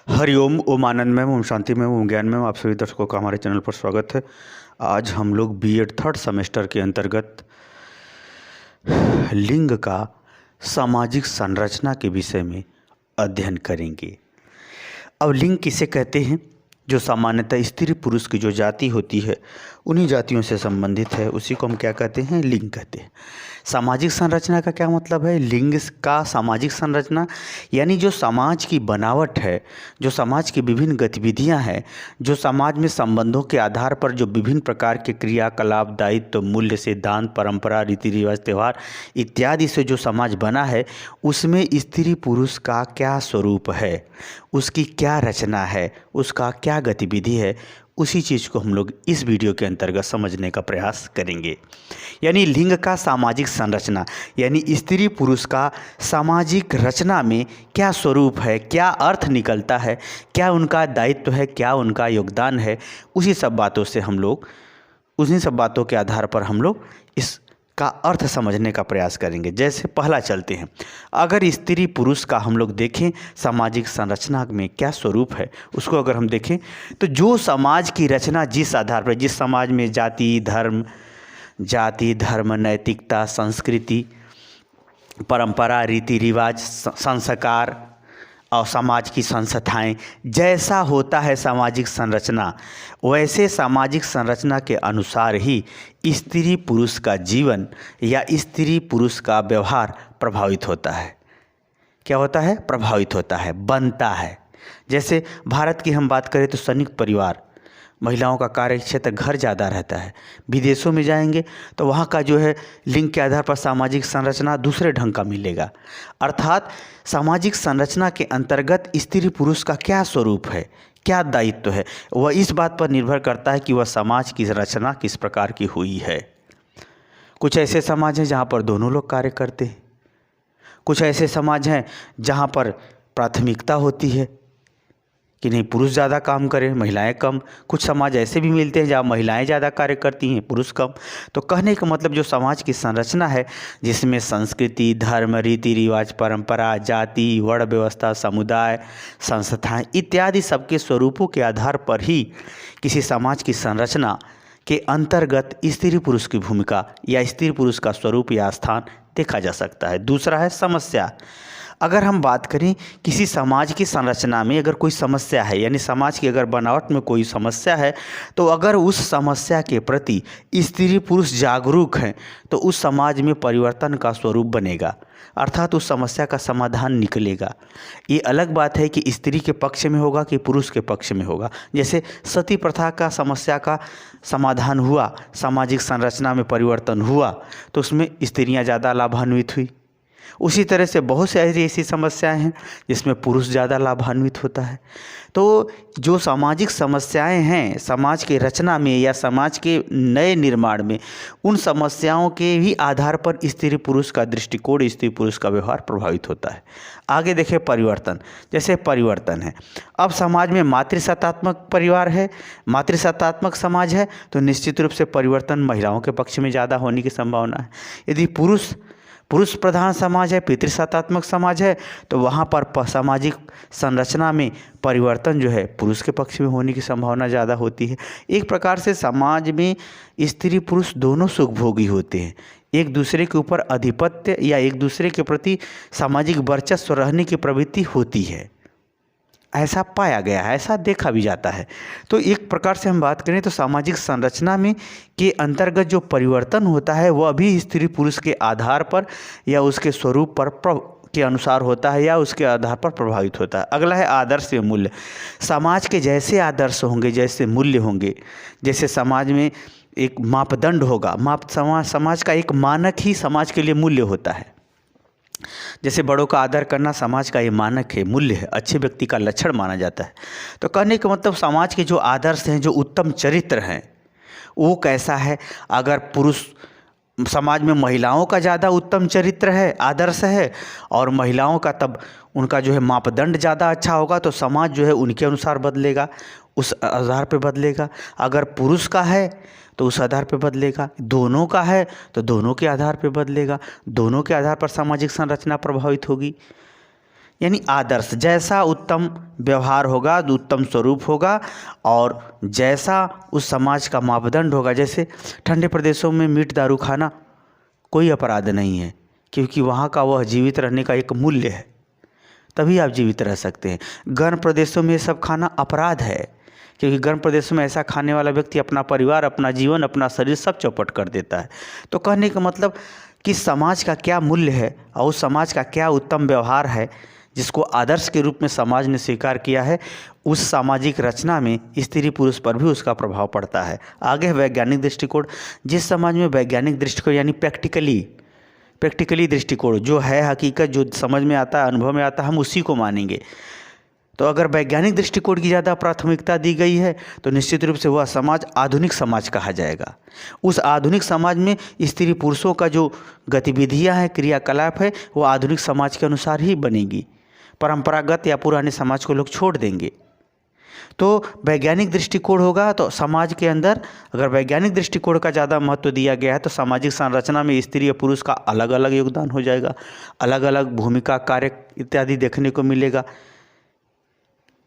हरिओम, ओम आनंद में, ओम शांति में, ओम ज्ञान में, आप सभी दर्शकों का हमारे चैनल पर स्वागत है। आज हम लोग बीएड थर्ड सेमेस्टर के अंतर्गत लिंग का सामाजिक संरचना के विषय में अध्ययन करेंगे। अब लिंग किसे कहते हैं? जो सामान्यतः स्त्री पुरुष की जो जाति होती है उन्हीं जातियों से संबंधित है, उसी को हम क्या कहते हैं? लिंग कहते हैं। सामाजिक संरचना का क्या मतलब है? लिंग का सामाजिक संरचना यानी जो समाज की बनावट है, जो समाज की विभिन्न गतिविधियां हैं, जो समाज में संबंधों के आधार पर जो विभिन्न प्रकार के क्रियाकलाप, दायित्व, मूल्य, सिद्धांत, परंपरा, रीति रिवाज, त्यौहार इत्यादि से जो समाज बना है, उसमें स्त्री पुरुष का क्या स्वरूप है, उसकी क्या रचना है, उसका क्या गतिविधि है, उसी चीज़ को हम लोग इस वीडियो के अंतर्गत समझने का प्रयास करेंगे। यानी लिंग का सामाजिक संरचना यानी स्त्री पुरुष का सामाजिक रचना में क्या स्वरूप है, क्या अर्थ निकलता है, क्या उनका दायित्व है, क्या उनका योगदान है, उसी सब बातों के आधार पर हम लोग इस का अर्थ समझने का प्रयास करेंगे। जैसे पहला चलते हैं, अगर स्त्री पुरुष का हम लोग देखें सामाजिक संरचना में क्या स्वरूप है, उसको अगर हम देखें तो जो समाज की रचना जिस आधार पर, जिस समाज में जाति धर्म, नैतिकता, संस्कृति, परंपरा, रीति रिवाज, संस्कार और समाज की संस्थाएं जैसा होता है सामाजिक संरचना, वैसे सामाजिक संरचना के अनुसार ही स्त्री पुरुष का जीवन या स्त्री पुरुष का व्यवहार प्रभावित होता है। क्या होता है? प्रभावित होता है, बनता है। जैसे भारत की हम बात करें तो संयुक्त परिवार, महिलाओं का कार्य क्षेत्र घर ज़्यादा रहता है। विदेशों में जाएंगे तो वहाँ का जो है लिंग के आधार पर सामाजिक संरचना दूसरे ढंग का मिलेगा। अर्थात सामाजिक संरचना के अंतर्गत स्त्री पुरुष का क्या स्वरूप है, क्या दायित्व है, वह इस बात पर निर्भर करता है कि वह समाज की रचना किस प्रकार की हुई है। कुछ ऐसे समाज हैं जहाँ पर दोनों लोग कार्य करते हैं, कुछ ऐसे समाज हैं जहाँ पर प्राथमिकता होती है कि नहीं पुरुष ज़्यादा काम करें, महिलाएं कम। कुछ समाज ऐसे भी मिलते हैं जहाँ महिलाएं ज़्यादा कार्य करती हैं, पुरुष कम। तो कहने का मतलब जो समाज की संरचना है जिसमें संस्कृति, धर्म, रीति रिवाज, परंपरा, जाति, वर्ण व्यवस्था, समुदाय, संस्थाएं इत्यादि सबके स्वरूपों के आधार पर ही किसी समाज की संरचना के अंतर्गत स्त्री पुरुष की भूमिका या स्त्री पुरुष का स्वरूप या स्थान देखा जा सकता है। दूसरा है समस्या। अगर हम बात करें किसी समाज की संरचना में अगर कोई समस्या है, यानी समाज की अगर बनावट में कोई समस्या है, तो अगर उस समस्या के प्रति स्त्री पुरुष जागरूक हैं तो उस समाज में परिवर्तन का स्वरूप बनेगा, अर्थात उस समस्या का समाधान निकलेगा। ये अलग बात है कि स्त्री के पक्ष में होगा कि पुरुष के पक्ष में होगा। जैसे सती प्रथा का समस्या का समाधान हुआ, सामाजिक संरचना में परिवर्तन हुआ तो उसमें स्त्रियाँ ज़्यादा लाभान्वित हुई। उसी तरह से बहुत सारी ऐसी समस्याएं हैं जिसमें पुरुष ज़्यादा लाभान्वित होता है। तो जो सामाजिक समस्याएं हैं समाज के रचना में या समाज के नए निर्माण में, उन समस्याओं के ही आधार पर स्त्री पुरुष का दृष्टिकोण, स्त्री पुरुष का व्यवहार प्रभावित होता है। आगे देखें परिवर्तन। जैसे परिवर्तन है, अब समाज में मातृसत्तात्मक परिवार है, मातृसत्तात्मक समाज है, तो निश्चित रूप से परिवर्तन महिलाओं के पक्ष में ज़्यादा होने की संभावना है। यदि पुरुष प्रधान समाज है, पितृसत्तात्मक समाज है, तो वहाँ पर सामाजिक संरचना में परिवर्तन जो है पुरुष के पक्ष में होने की संभावना ज़्यादा होती है। एक प्रकार से समाज में स्त्री पुरुष दोनों सुखभोगी होते हैं, एक दूसरे के ऊपर आधिपत्य या एक दूसरे के प्रति सामाजिक वर्चस्व रहने की प्रवृत्ति होती है। ऐसा पाया गया है, ऐसा देखा भी जाता है। तो एक प्रकार से हम बात करें तो सामाजिक संरचना में के अंतर्गत जो परिवर्तन होता है वह भी स्त्री पुरुष के आधार पर या उसके स्वरूप पर के अनुसार होता है या उसके आधार पर प्रभावित होता है। अगला है आदर्श व मूल्य। समाज के जैसे आदर्श होंगे, जैसे मूल्य होंगे, जैसे समाज में एक मापदंड होगा, समाज का एक मानक ही समाज के लिए मूल्य होता है। जैसे बड़ों का आदर करना समाज का ये मानक है, मूल्य है, अच्छे व्यक्ति का लक्षण माना जाता है। तो कहने का मतलब समाज के जो आदर्श हैं, जो उत्तम चरित्र हैं, वो कैसा है? अगर पुरुष समाज में महिलाओं का ज़्यादा उत्तम चरित्र है, आदर्श है, और महिलाओं का तब उनका जो है मापदंड ज़्यादा अच्छा होगा तो समाज जो है उनके अनुसार बदलेगा, उस आधार पे बदलेगा। अगर पुरुष का है तो उस आधार पे बदलेगा, दोनों का है तो दोनों के आधार पे बदलेगा, दोनों के आधार पर सामाजिक संरचना प्रभावित होगी। यानी आदर्श, जैसा उत्तम व्यवहार होगा, उत्तम स्वरूप होगा, और जैसा उस समाज का मापदंड होगा। जैसे ठंडे प्रदेशों में मीट दारू खाना कोई अपराध नहीं है, क्योंकि वहाँ का वह जीवित रहने का एक मूल्य है, तभी आप जीवित रह सकते हैं। गर्म प्रदेशों में ये सब खाना अपराध है, क्योंकि गर्म प्रदेशों में ऐसा खाने वाला व्यक्ति अपना परिवार, अपना जीवन, अपना शरीर सब चौपट कर देता है। तो कहने का मतलब कि समाज का क्या मूल्य है और उस समाज का क्या उत्तम व्यवहार है जिसको आदर्श के रूप में समाज ने स्वीकार किया है, उस सामाजिक रचना में स्त्री पुरुष पर भी उसका प्रभाव पड़ता है। आगे है वैज्ञानिक दृष्टिकोण। जिस समाज में वैज्ञानिक दृष्टिकोण यानी प्रैक्टिकली दृष्टिकोण जो है, हकीकत जो समझ में आता है, अनुभव में आता है, हम उसी को मानेंगे। तो अगर वैज्ञानिक दृष्टिकोण की ज़्यादा प्राथमिकता दी गई है तो निश्चित रूप से वह समाज आधुनिक समाज कहा जाएगा। उस आधुनिक समाज में स्त्री पुरुषों का जो गतिविधियां हैं, क्रियाकलाप है, वो आधुनिक समाज के अनुसार ही बनेगी। परंपरागत या पुराने समाज को लोग छोड़ देंगे। तो वैज्ञानिक दृष्टिकोण होगा तो समाज के अंदर, अगर वैज्ञानिक दृष्टिकोण का ज़्यादा महत्व दिया गया है तो सामाजिक संरचना में स्त्री और पुरुष का अलग अलग योगदान हो जाएगा, अलग अलग भूमिका, कार्य इत्यादि देखने को मिलेगा।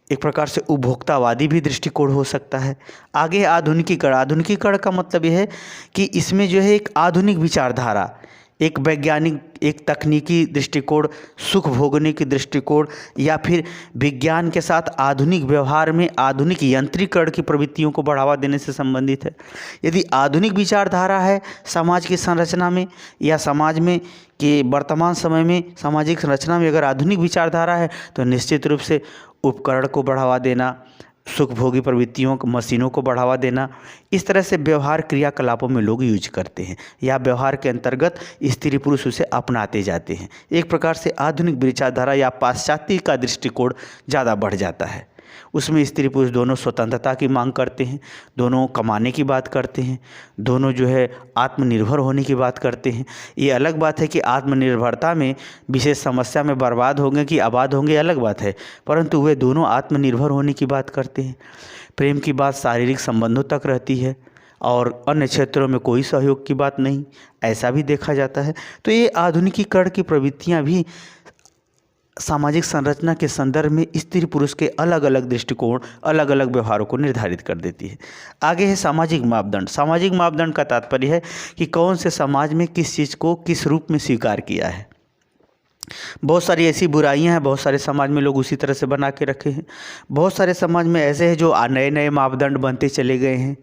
एक प्रकार से उपभोक्तावादी भी दृष्टिकोण हो सकता है। आगे आधुनिकीकरण। आधुनिकीकरण का मतलब यह है कि इसमें जो है एक आधुनिक विचारधारा, एक वैज्ञानिक, एक तकनीकी दृष्टिकोण, सुख भोगने की दृष्टिकोण, या फिर विज्ञान के साथ आधुनिक व्यवहार में आधुनिक यंत्रीकरण की प्रवृत्तियों को बढ़ावा देने से संबंधित है। यदि आधुनिक विचारधारा है समाज की संरचना में या समाज में कि वर्तमान समय में सामाजिक संरचना में अगर आधुनिक विचारधारा है तो निश्चित रूप से उपकरण को बढ़ावा देना, सुखभोगी प्रवृत्तियों को, मशीनों को बढ़ावा देना, इस तरह से व्यवहार क्रियाकलापों में लोग यूज करते हैं या व्यवहार के अंतर्गत स्त्री पुरुष उसे अपनाते जाते हैं। एक प्रकार से आधुनिक विचारधारा या पाश्चात्य का दृष्टिकोण ज़्यादा बढ़ जाता है। उसमें स्त्री पुरुष दोनों स्वतंत्रता की मांग करते हैं, दोनों कमाने की बात करते हैं, दोनों जो है आत्मनिर्भर होने की बात करते हैं। ये अलग बात है कि आत्मनिर्भरता में विशेष समस्या में बर्बाद होंगे कि आबाद होंगे, अलग बात है, परंतु वे दोनों आत्मनिर्भर होने की बात करते हैं। प्रेम की बात शारीरिक संबंधों तक रहती है और अन्य क्षेत्रों में कोई सहयोग की बात नहीं, ऐसा भी देखा जाता है। तो ये आधुनिकीकरण की प्रवृत्तियाँ भी सामाजिक संरचना के संदर्भ में स्त्री पुरुष के अलग अलग दृष्टिकोण, अलग अलग व्यवहारों को निर्धारित कर देती है। आगे है सामाजिक मापदंड। सामाजिक मापदंड का तात्पर्य है कि कौन से समाज में किस चीज़ को किस रूप में स्वीकार किया है। बहुत सारी ऐसी बुराइयां हैं, बहुत सारे समाज में लोग उसी तरह से बना के रखे हैं। बहुत सारे समाज में ऐसे हैं जो नए नए मापदंड बनते चले गए हैं।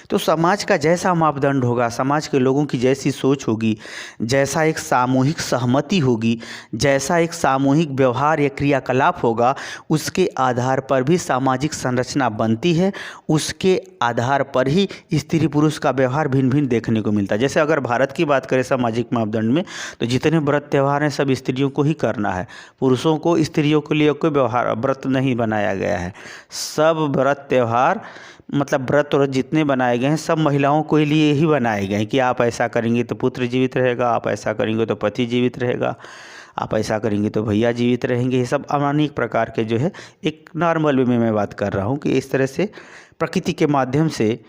तो समाज का जैसा मापदंड होगा, समाज के लोगों की जैसी सोच होगी, जैसा एक सामूहिक सहमति होगी, जैसा एक सामूहिक व्यवहार या क्रियाकलाप होगा, उसके आधार पर भी सामाजिक संरचना बनती है। उसके आधार पर ही स्त्री पुरुष का व्यवहार भिन्न भिन्न देखने को मिलता है। जैसे अगर भारत की बात करें सामाजिक मापदंड में, तो जितने व्रत त्यौहार हैं सब स्त्रियों को ही करना है। पुरुषों को, स्त्रियों के लिए कोई व्यवहार व्रत नहीं बनाया गया है। सब व्रत त्यौहार मतलब व्रत और जितने बनाए गए हैं सब महिलाओं के लिए ही बनाए गए हैं कि आप ऐसा करेंगे तो पुत्र जीवित रहेगा, आप ऐसा करेंगे तो पति जीवित रहेगा, आप ऐसा करेंगे तो भैया जीवित रहेंगे। ये सब अनेक प्रकार के जो है एक नॉर्मल वे में मैं बात कर रहा हूँ कि इस तरह से प्रकृति के माध्यम से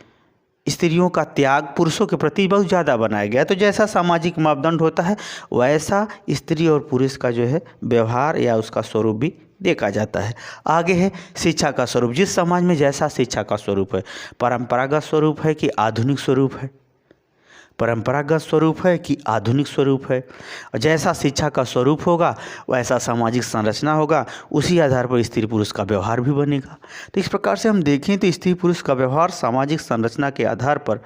स्त्रियों का त्याग पुरुषों के प्रति बहुत ज़्यादा बनाया गया। तो जैसा सामाजिक मापदंड होता है वैसा स्त्री और पुरुष का जो है व्यवहार या उसका स्वरूप भी देखा जाता है। आगे है शिक्षा का स्वरूप। जिस समाज में जैसा शिक्षा का स्वरूप है, परंपरागत स्वरूप है कि आधुनिक स्वरूप है, परंपरागत स्वरूप है कि आधुनिक स्वरूप है, और जैसा शिक्षा का स्वरूप होगा वैसा सामाजिक संरचना होगा, उसी आधार पर स्त्री पुरुष का व्यवहार भी बनेगा। तो इस प्रकार से हम देखें तो स्त्री पुरुष का व्यवहार सामाजिक संरचना के आधार पर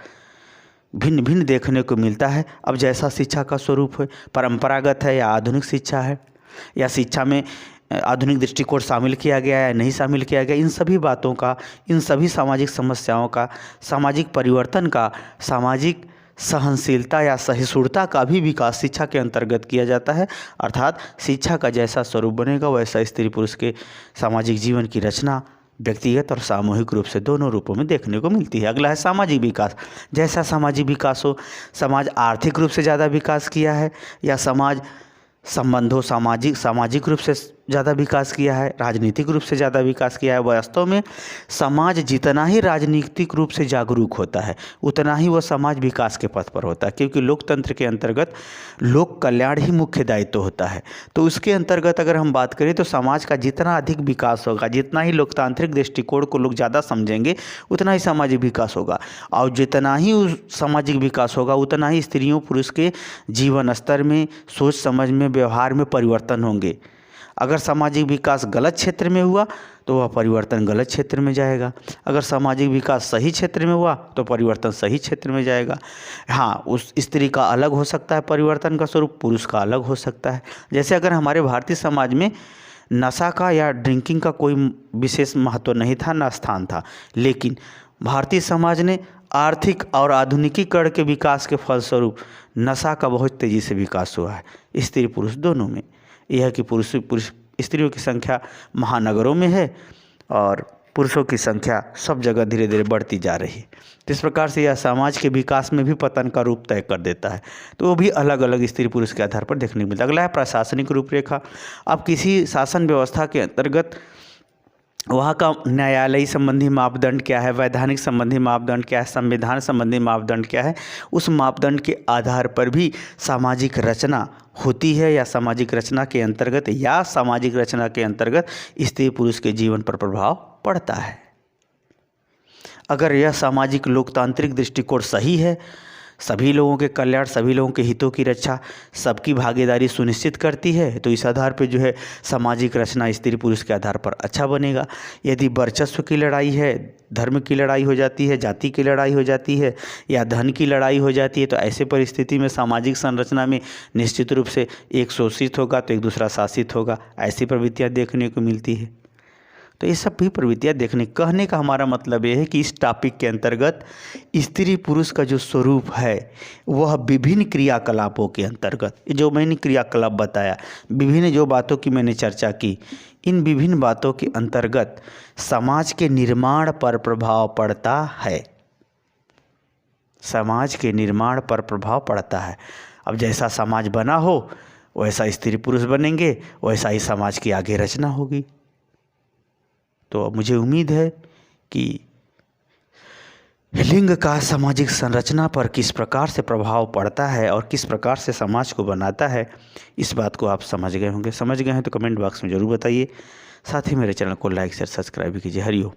भिन्न भिन्न देखने को मिलता है। अब जैसा शिक्षा का स्वरूप है, परंपरागत है या आधुनिक शिक्षा है, या शिक्षा में आधुनिक दृष्टिकोण शामिल किया गया है या नहीं शामिल किया गया, इन सभी बातों का, इन सभी सामाजिक समस्याओं का, सामाजिक परिवर्तन का, सामाजिक सहनशीलता या सहिष्णुता का भी विकास शिक्षा के अंतर्गत किया जाता है। अर्थात शिक्षा का जैसा स्वरूप बनेगा वैसा स्त्री पुरुष के सामाजिक जीवन की रचना व्यक्तिगत और सामूहिक रूप से दोनों रूपों में देखने को मिलती है। अगला है सामाजिक विकास। जैसा सामाजिक विकास हो, समाज आर्थिक रूप से ज़्यादा विकास किया है या समाज संबंधों सामाजिक रूप से ज़्यादा विकास किया है, राजनीतिक रूप से ज़्यादा विकास किया है। वास्तव में समाज जितना ही राजनीतिक रूप से जागरूक होता है उतना ही वह समाज विकास के पथ पर होता है, क्योंकि लोकतंत्र के अंतर्गत लोक कल्याण ही मुख्य दायित्व होता है। तो उसके अंतर्गत अगर हम बात करें तो समाज का जितना अधिक विकास होगा, जितना ही लोकतांत्रिक दृष्टिकोण को लोग ज़्यादा समझेंगे उतना ही सामाजिक विकास होगा, और जितना ही उस सामाजिक विकास होगा उतना ही स्त्रियों पुरुष के जीवन स्तर में, सोच समझ में, व्यवहार में परिवर्तन होंगे। अगर सामाजिक विकास गलत क्षेत्र में हुआ तो वह परिवर्तन गलत क्षेत्र में जाएगा, अगर सामाजिक विकास सही क्षेत्र में हुआ तो परिवर्तन सही क्षेत्र में जाएगा। हाँ, उस स्त्री का अलग हो सकता है परिवर्तन का स्वरूप, पुरुष का अलग हो सकता है। जैसे अगर हमारे भारतीय समाज में नशा का या ड्रिंकिंग का कोई विशेष महत्व नहीं था, ना स्थान था, लेकिन भारतीय समाज ने आर्थिक और आधुनिकीकरण के विकास के फलस्वरूप नशा का बहुत तेज़ी से विकास हुआ है, स्त्री पुरुष दोनों में। यह है कि पुरुष स्त्रियों की संख्या महानगरों में है और पुरुषों की संख्या सब जगह धीरे धीरे बढ़ती जा रही है। तो इस प्रकार से यह समाज के विकास में भी पतन का रूप तय कर देता है। तो वो भी अलग अलग स्त्री पुरुष के आधार पर देखने को मिलता है। अगला है प्रशासनिक रूपरेखा। अब किसी शासन व्यवस्था के अंतर्गत वहाँ का न्यायालयी संबंधी मापदंड क्या है, वैधानिक संबंधी मापदंड क्या है, संविधान संबंधी मापदंड क्या है, उस मापदंड के आधार पर भी सामाजिक रचना होती है, या सामाजिक रचना के अंतर्गत स्त्री पुरुष के जीवन पर प्रभाव पड़ता है। अगर यह सामाजिक लोकतांत्रिक दृष्टिकोण सही है, सभी लोगों के कल्याण, सभी लोगों के हितों की रक्षा, सबकी भागीदारी सुनिश्चित करती है, तो इस आधार पर जो है सामाजिक रचना स्त्री पुरुष के आधार पर अच्छा बनेगा। यदि वर्चस्व की लड़ाई है, धर्म की लड़ाई हो जाती है, जाति की लड़ाई हो जाती है, या धन की लड़ाई हो जाती है, तो ऐसे परिस्थिति में सामाजिक संरचना में निश्चित रूप से एक शोषित होगा तो एक दूसरा शासित होगा। ऐसी प्रवृत्तियाँ देखने को मिलती है। तो ये सब भी प्रवृत्तियाँ कहने का हमारा मतलब ये है कि इस टॉपिक के अंतर्गत स्त्री पुरुष का जो स्वरूप है वह विभिन्न क्रियाकलापों के अंतर्गत, जो मैंने क्रियाकलाप बताया, विभिन्न जो बातों की मैंने चर्चा की, इन विभिन्न बातों के अंतर्गत समाज के निर्माण पर प्रभाव पड़ता है। समाज के निर्माण पर प्रभाव पड़ता है। अब जैसा समाज बना हो वैसा स्त्री पुरुष बनेंगे, वैसा ही समाज की आगे रचना होगी। तो मुझे उम्मीद है कि लिंग का सामाजिक संरचना पर किस प्रकार से प्रभाव पड़ता है और किस प्रकार से समाज को बनाता है, इस बात को आप समझ गए होंगे। समझ गए हैं तो कमेंट बॉक्स में ज़रूर बताइए। साथ ही मेरे चैनल को लाइक शेयर सब्सक्राइब भी कीजिए। हरिओम।